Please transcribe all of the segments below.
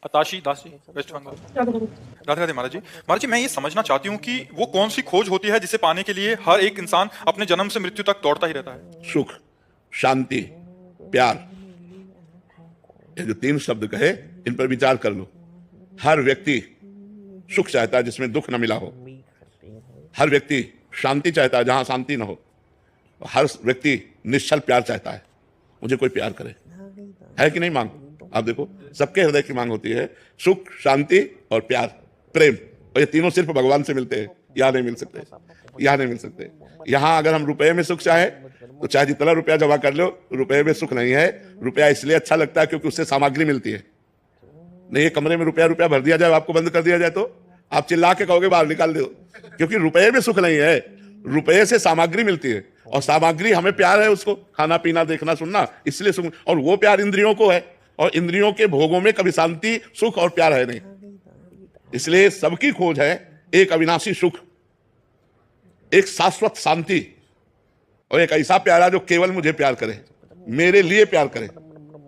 Attaché Das ji, waste Bengal. Radhe Radhe महाराज जी। महाराज जी, मैं ये समझना चाहती हूँ कि वो कौन सी खोज होती है जिसे पाने के लिए हर एक इंसान अपने जन्म से मृत्यु तक दौड़ता ही रहता है। सुख, शांति, प्यार, ये जो तीन शब्द कहे इन पर विचार कर लो। हर व्यक्ति सुख चाहता है जिसमें दुख न मिला हो, हर व्यक्ति शांति चाहता है जहां शांति न हो, हर व्यक्ति निश्चल प्यार चाहता है, मुझे कोई प्यार करे। है कि नहीं मांग? आप देखो, सबके हृदय की मांग होती है सुख, शांति और प्यार, प्रेम। और ये तीनों सिर्फ भगवान से मिलते हैं, यहां नहीं मिल सकते, यहां नहीं मिल सकते। यहां अगर हम रुपए में सुख चाहे तो चाहे जितना रुपया जमा कर लो, रुपए में सुख नहीं है। रुपया इसलिए अच्छा लगता है क्योंकि उससे सामग्री मिलती है। नहीं, ये कमरे में रुपया भर दिया जाए, आपको बंद कर दिया जाए तो आप चिल्ला के कहोगे बाहर निकाल दो, क्योंकि रुपये में सुख नहीं है, रुपये से सामग्री मिलती है। और सामग्री हमें प्यार है, उसको खाना पीना देखना सुनना, इसलिए सुख। और वो प्यार इंद्रियों को है, और इंद्रियों के भोगों में कभी शांति, सुख और प्यार है नहीं। इसलिए सबकी खोज है एक अविनाशी सुख, एक शाश्वत शांति, और एक ऐसा प्यारा जो केवल मुझे प्यार करे, मेरे लिए प्यार करे।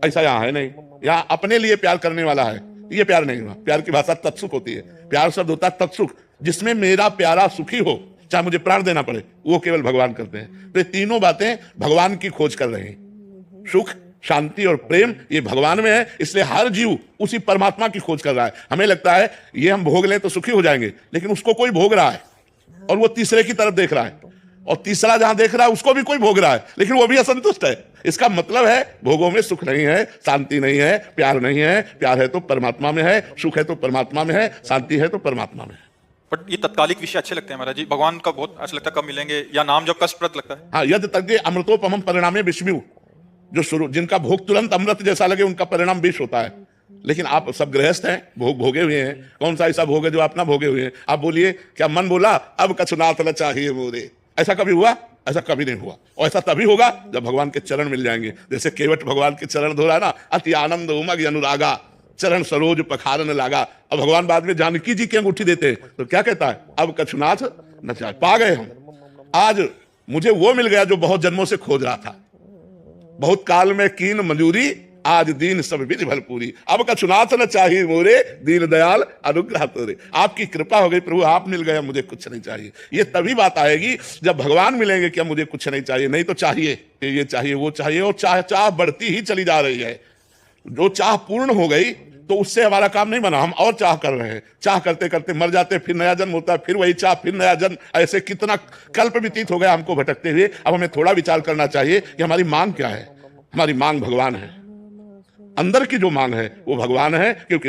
ऐसा यहां है नहीं। यहां अपने लिए प्यार करने वाला है, ये प्यार नहीं हुआ। प्यार की भाषा तत्सुख होती है, प्यार शब्द होता है तत्सुख, जिसमें मेरा प्यारा सुखी हो, चाहे मुझे प्राण देना पड़े, वो केवल भगवान करते हैं। तो ये तीनों बातें भगवान की खोज कर रहे हैं। सुख, शांति और प्रेम ये भगवान में है, इसलिए हर जीव उसी परमात्मा की खोज कर रहा है। हमें लगता है ये हम भोग लें तो सुखी हो जाएंगे, लेकिन उसको कोई भोग रहा है और वो तीसरे की तरफ देख रहा है, और तीसरा जहां देख रहा है उसको भी कोई भोग रहा है, लेकिन वो भी असंतुष्ट है। इसका मतलब है भोगों में सुख नहीं है, शांति नहीं है, प्यार नहीं है। प्यार है तो परमात्मा में है, सुख है तो परमात्मा में है, शांति है तो परमात्मा में है। बट ये तत्कालिक विषय अच्छे लगते हैं महाराज जी, भगवान का बहुत अच्छा लगता है, कब मिलेंगे, या नाम जब कष्टप्रद लगता है। हाँ, यद तज्ञे अमृतोपमं परिणामे विष्णु, जो शुरू जिनका भोग तुरंत अमृत जैसा लगे उनका परिणाम विष होता है। लेकिन आप सब गृहस्थ हैं, भोग भोगे हुए हैं। कौन सा ऐसा भोग है जो आप ना भोगे हुए हैं? आप बोलिए, क्या मन बोला अब कछुनाथ न चाहिए मोरे? ऐसा कभी हुआ? ऐसा कभी नहीं हुआ। और ऐसा तभी होगा जब भगवान के चरण मिल जाएंगे। जैसे केवट भगवान के चरण धो रहा है ना, अति आनंद उमग अनुरागा, चरण सरोज पखारन लागा। अब भगवान बाद में जानकी जी की अंगूठी देते हैं तो क्या कहता है? अब कछुनाथ न चाहिए। पा गए हम, आज मुझे वो मिल गया जो बहुत जन्मों से खोज रहा था। बहुत काल में कीन मंजूरी, आज दीन सब विधि भरपूरी। अब कछुनाथ न चाहिए मोरे, दीन दयाल अनुग्रह तोरे। आपकी कृपा हो गई प्रभु, आप मिल गए, मुझे कुछ नहीं चाहिए। ये तभी बात आएगी जब भगवान मिलेंगे कि मुझे कुछ नहीं चाहिए। नहीं तो चाहिए, ये चाहिए, वो चाहिए, और चाह चाह बढ़ती ही चली जा रही है। जो चाह पूर्ण हो गई तो उससे हमारा काम नहीं बना, हम और चाह कर रहे हैं। चाह करते करते मर जाते, फिर नया जन्म होता है, फिर वही चाह, फिर नया जन्म। ऐसे कितना कल्प व्यतीत हो गया हमको भटकते हुए। अब हमें थोड़ा विचार करना चाहिए कि हमारी मांग क्या है। हमारी मांग भगवान है, अंदर की जो मांग है वो भगवान है, क्योंकि